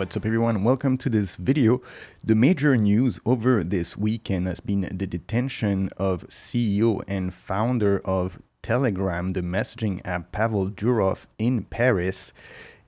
What's up everyone, welcome to this video. The major news over this weekend has been the detention of CEO and founder of Telegram, the messaging app, Pavel Durov in Paris.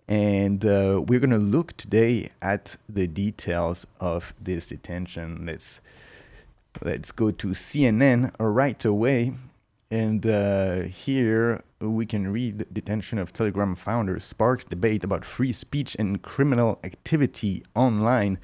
And we're going to look today at the details of this detention. Let's go to CNN right away. And here we can read detention of Telegram founder sparks debate about free speech and criminal activity online.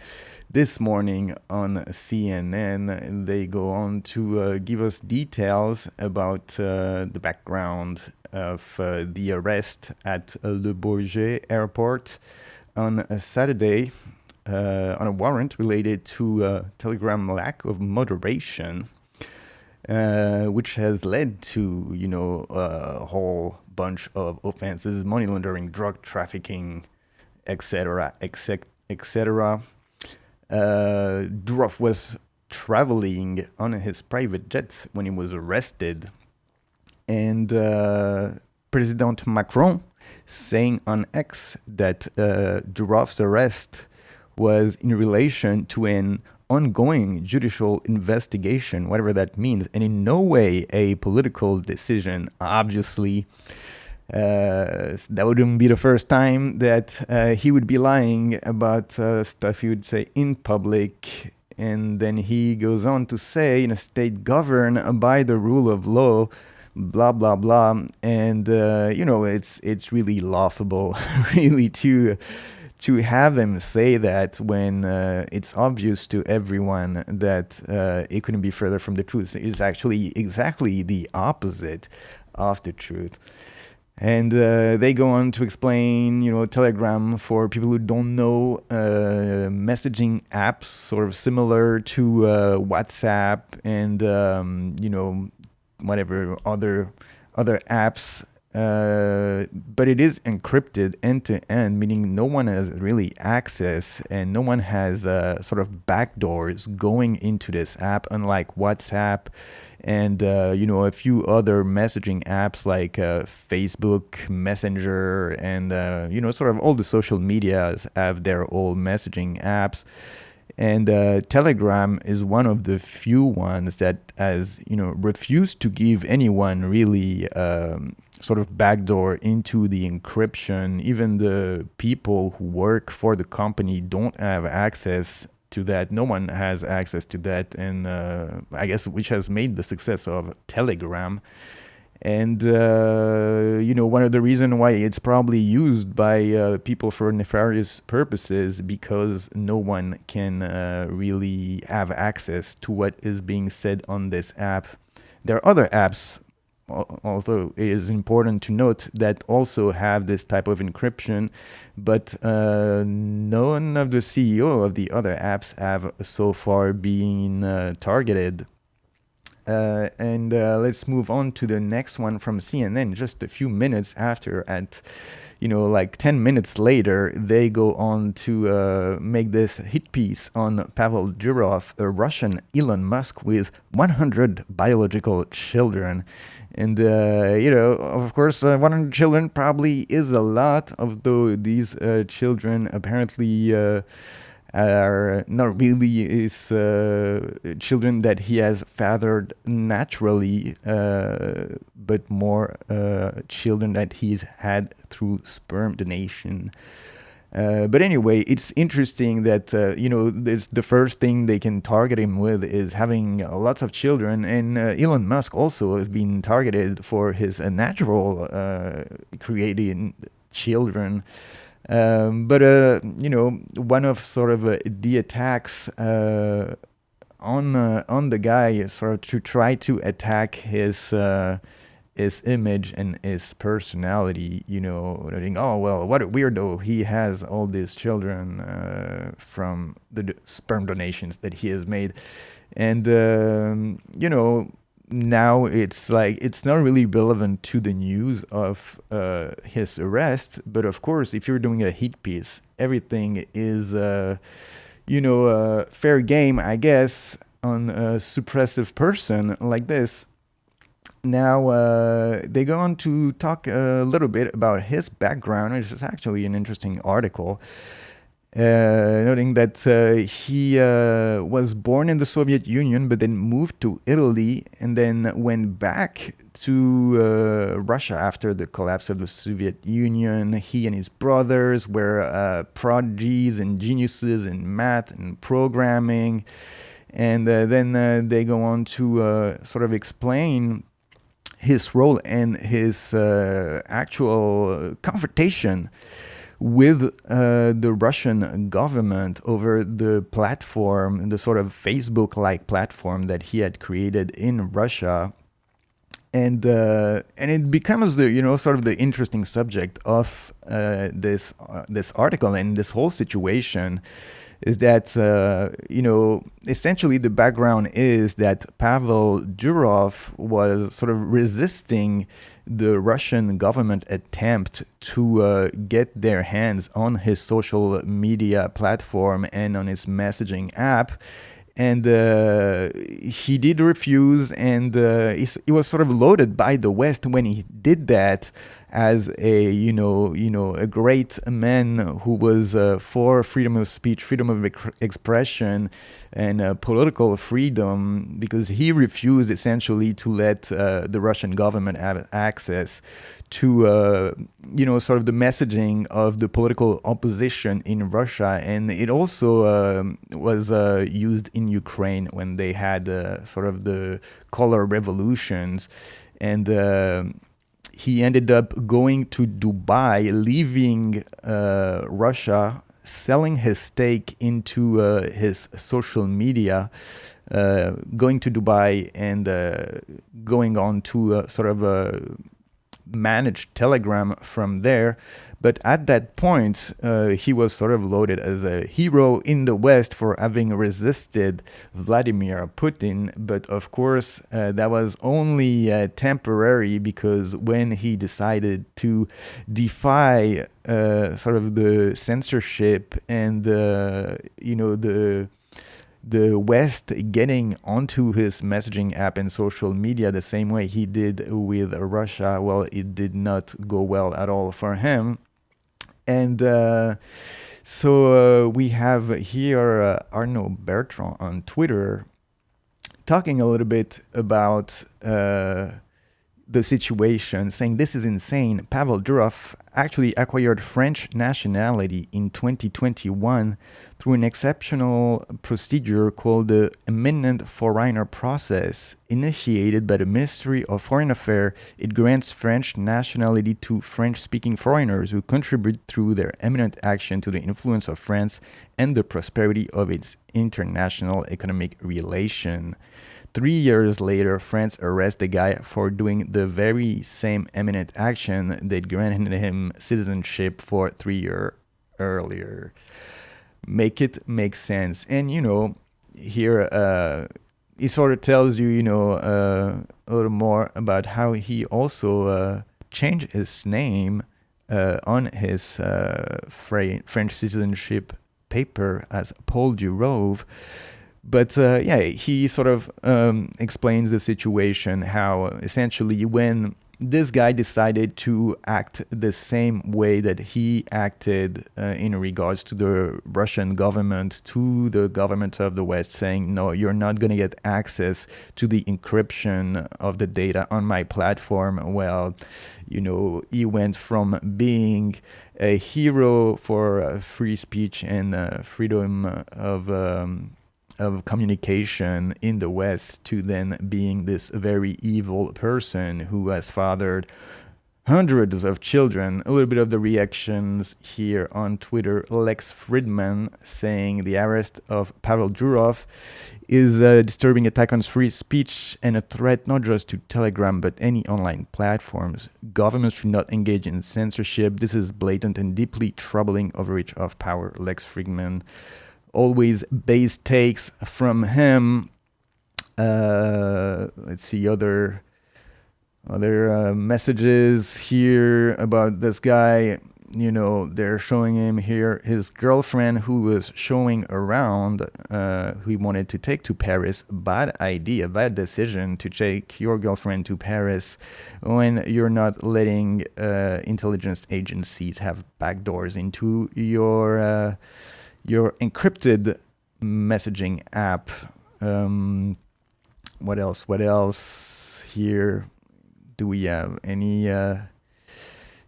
This morning on CNN, they go on to give us details about the background of the arrest at Le Bourget airport on a Saturday on a warrant related to Telegram lack of moderation. Which has led to, a whole bunch of offenses, money laundering, drug trafficking, etc., etc. Durov was traveling on his private jet when he was arrested. And President Macron saying on X that Durov's arrest was in relation to an ongoing judicial investigation, whatever that means, and in no way a political decision. Obviously, that wouldn't be the first time that he would be lying about stuff he would say in public. And then he goes on to say, in a state governed by the rule of law, blah blah blah. And it's really laughable, really, to have him say that when it's obvious to everyone that it couldn't be further from the truth. It's actually exactly the opposite of the truth. And they go on to explain, Telegram, for people who don't know, messaging apps sort of similar to WhatsApp and, whatever other apps. But it is encrypted end-to-end, meaning no one has really access and no one has sort of backdoors going into this app, unlike WhatsApp and, a few other messaging apps like Facebook, Messenger, and, sort of all the social medias have their own messaging apps. And Telegram is one of the few ones that has, refused to give anyone really sort of backdoor into the encryption. Even the people who work for the company don't have access to that. No one has access to that. And I guess which has made the success of Telegram. And, one of the reasons why it's probably used by people for nefarious purposes, because no one can really have access to what is being said on this app. There are other apps, although it is important to note, that also have this type of encryption, but none of the CEO of the other apps have so far been targeted. And let's move on to the next one from CNN. Just a few minutes after, at 10 minutes later, they go on to make this hit piece on Pavel Durov, a Russian Elon Musk with 100 biological children. And, of course, 100 children probably is a lot, although these children apparently are not really his children that he has fathered naturally, but more children that he's had through sperm donation. But anyway, it's interesting that, this, the first thing they can target him with is having lots of children. And Elon Musk also has been targeted for his natural creating children. But one of sort of the attacks on the guy, sort of to try to attack his image and his personality, think, oh well, what a weirdo, he has all these children from the sperm donations that he has made. And now it's like it's not really relevant to the news of his arrest, but of course, if you're doing a hit piece, everything is fair game, I guess, on a suppressive person like this. Now they go on to talk a little bit about his background, which is actually an interesting article. noting that he was born in the Soviet Union, but then moved to Italy and then went back to Russia after the collapse of the Soviet Union. He and his brothers were prodigies and geniuses in math and programming. And then they go on to sort of explain his role and his actual confrontation with the Russian government over the platform, the sort of Facebook-like platform that he had created in Russia. And it becomes the sort of the interesting subject of this article and this whole situation is that essentially the background is that Pavel Durov was sort of resisting the Russian government attempt to get their hands on his social media platform and on his messaging app. And he did refuse, and he was sort of loaded by the West when he did that as a a great man who was for freedom of speech, freedom of expression, and political freedom, because he refused essentially to let the Russian government have access to sort of the messaging of the political opposition in Russia. And it also was used in Ukraine when they had sort of the color revolutions. And he ended up going to Dubai, leaving Russia, selling his stake into his social media, going to Dubai and going on to sort of manage Telegram from there. But at that point, he was sort of loaded as a hero in the West for having resisted Vladimir Putin. But of course, that was only temporary, because when he decided to defy sort of the censorship and the West getting onto his messaging app and social media the same way he did with Russia, well, it did not go well at all for him. And so we have here Arnaud Bertrand on Twitter talking a little bit about the situation, saying this is insane. Pavel Durov actually acquired French nationality in 2021 through an exceptional procedure called the Eminent Foreigner Process. Initiated by the Ministry of Foreign Affairs, it grants French nationality to French-speaking foreigners who contribute through their eminent action to the influence of France and the prosperity of its international economic relation. 3 years later, France arrests the guy for doing the very same eminent action that granted him citizenship for 3 years earlier. Make it make sense. And, here he sort of tells you, a little more about how he also changed his name on his French citizenship paper as Paul Durov. But he sort of explains the situation, how essentially when this guy decided to act the same way that he acted in regards to the Russian government, to the government of the West, saying, no, you're not going to get access to the encryption of the data on my platform. Well, he went from being a hero for free speech and freedom of communication in the West to then being this very evil person who has fathered hundreds of children. A little bit of the reactions here on Twitter. Lex Friedman saying the arrest of Pavel Durov is a disturbing attack on free speech and a threat not just to Telegram but any online platforms. Governments should not engage in censorship. This is blatant and deeply troubling overreach of power. Lex Friedman. Always base takes from him. Let's see other messages here about this guy. They're showing him here his girlfriend who was showing around, who he wanted to take to Paris. Bad idea, bad decision to take your girlfriend to Paris when you're not letting intelligence agencies have backdoors into your your encrypted messaging app. What else? What else here? Do we have any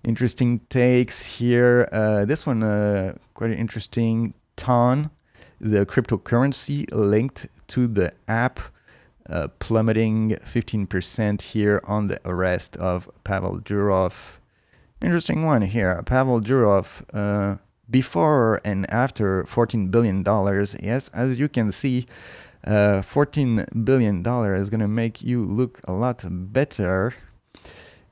interesting takes here? This one quite interesting. TON, the cryptocurrency linked to the app, plummeting 15% here on the arrest of Pavel Durov. Interesting one here. Pavel Durov, before and after $14 billion. Yes, as you can see, $14 billion is going to make you look a lot better.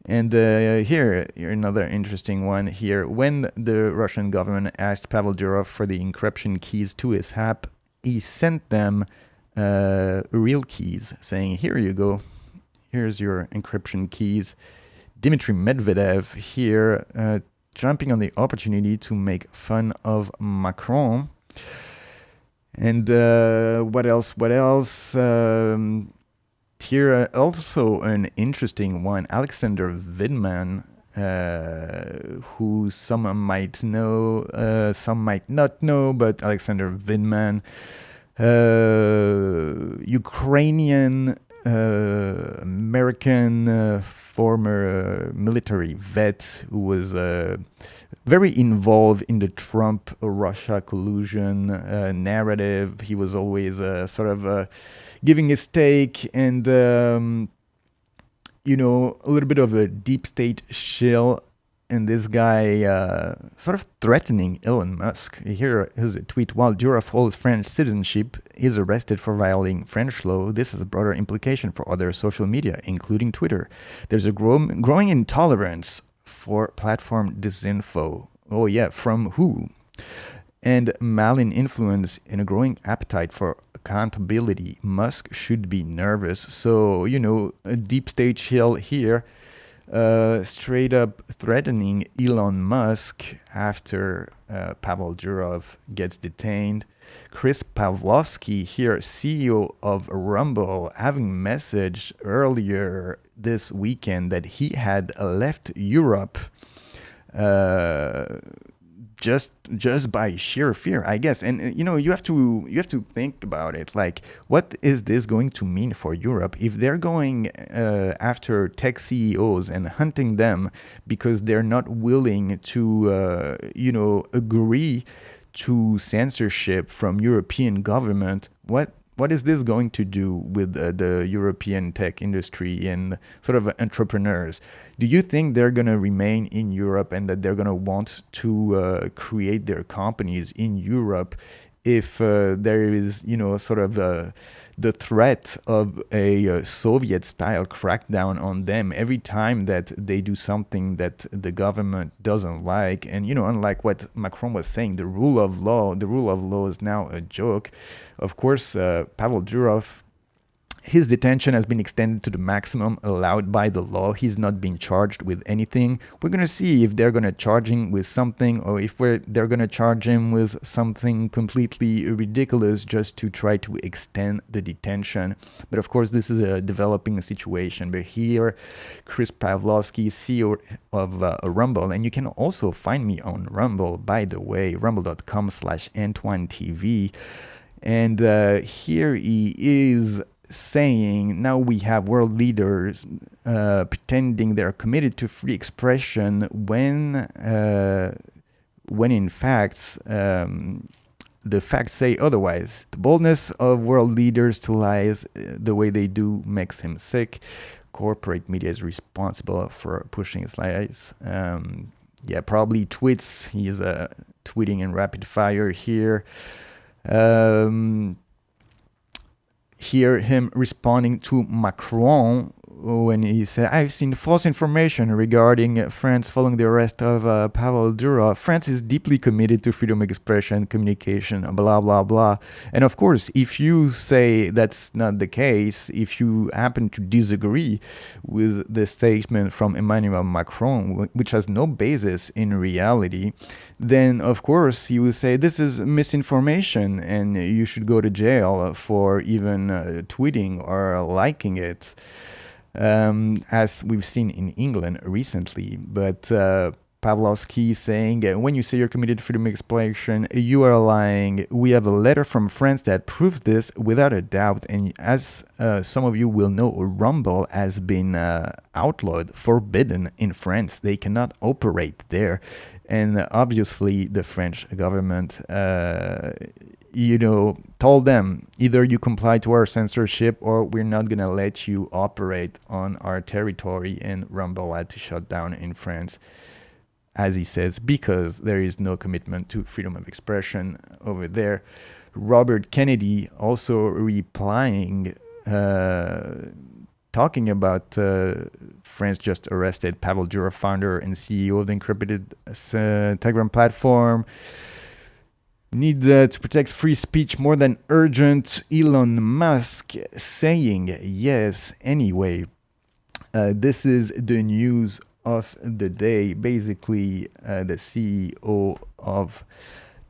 And here another interesting one here. When the Russian government asked Pavel Durov for the encryption keys to his app, he sent them real keys, saying, here you go. Here's your encryption keys. Dmitry Medvedev here jumping on the opportunity to make fun of Macron. And what else? What else? Here also an interesting one. Alexander Vidman, who some might know, some might not know, but Alexander Vidman, Ukrainian American former military vet who was very involved in the Trump-Russia collusion narrative. He was always sort of giving his take and, a little bit of a deep state shill. And this guy sort of threatening Elon Musk. Here is a tweet. While Durov holds French citizenship, is arrested for violating French law. This has a broader implication for other social media, including Twitter. There's a growing intolerance for platform disinfo. Oh yeah, from who? And malign influence and a growing appetite for accountability. Musk should be nervous. So, a deep state shill here. Straight up threatening Elon Musk after Pavel Durov gets detained. Chris Pavlovsky here, CEO of Rumble, having messaged earlier this weekend that he had left Europe just by sheer fear, I guess. And you have to think about it. Like, what is this going to mean for Europe if they're going after tech CEOs and hunting them because they're not willing to agree to censorship from European government? What is this going to do with the European tech industry and sort of entrepreneurs? Do you think they're going to remain in Europe and that they're going to want to create their companies in Europe if there is, sort of the threat of a Soviet-style crackdown on them every time that they do something that the government doesn't like? And, unlike what Macron was saying, the rule of law is now a joke. Of course, Pavel Durov, his detention has been extended to the maximum allowed by the law. He's not being charged with anything. We're going to see if they're going to charge him with something or if they're going to charge him with something completely ridiculous just to try to extend the detention. But of course, this is a developing situation. But here, Chris Pavlovsky, CEO of Rumble, and you can also find me on Rumble, by the way, rumble.com/ntwantv. And here he is saying, now we have world leaders pretending they're committed to free expression when in fact the facts say otherwise. The boldness of world leaders to lies the way they do makes him sick. Corporate media is responsible for pushing his lies. Probably tweets. He's tweeting in rapid fire here. Hear him responding to Macron when he said, I've seen false information regarding France following the arrest of Pavel Durov. France is deeply committed to freedom of expression, communication, blah, blah, blah. And of course, if you say that's not the case, if you happen to disagree with the statement from Emmanuel Macron, which has no basis in reality, then of course you will say this is misinformation and you should go to jail for even tweeting or liking it. As we've seen in England recently. But Pavlovsky saying, when you say you're committed to freedom of expression, you are lying. We have a letter from France that proves this without a doubt. And as some of you will know, Rumble has been outlawed, forbidden in France. They cannot operate there. And obviously, the French government, told them, either you comply to our censorship or we're not going to let you operate on our territory. And Rumble had to shut down in France, as he says, because there is no commitment to freedom of expression over there. Robert Kennedy also replying, talking about France just arrested Pavel, Durov, founder and CEO of the encrypted Telegram platform. Need to protect free speech more than urgent. Elon Musk saying yes anyway. This is the news of the day. Basically, the CEO of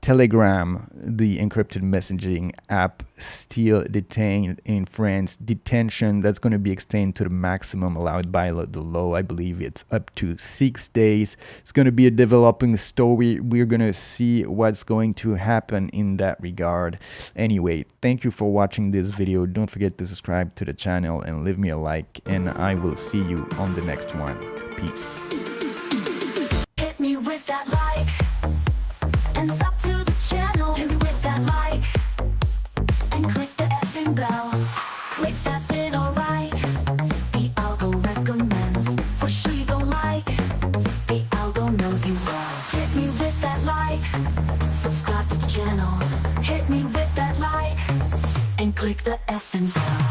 Telegram, the encrypted messaging app, still detained in France. Detention that's going to be extended to the maximum allowed by the law. I believe it's up to 6 days. It's going to be a developing story. We're going to see what's going to happen in that regard. Anyway, thank you for watching this video. Don't forget to subscribe to the channel and leave me a like, and I will see you on the next one. Peace. Hit me with that like and sub to the channel. Hit me with that like and click the effing bell. Click that bit, alright. The algo recommends. For sure you gon' like. The algo knows you well. Hit me with that like. Subscribe to the channel. Hit me with that like and click the effing bell.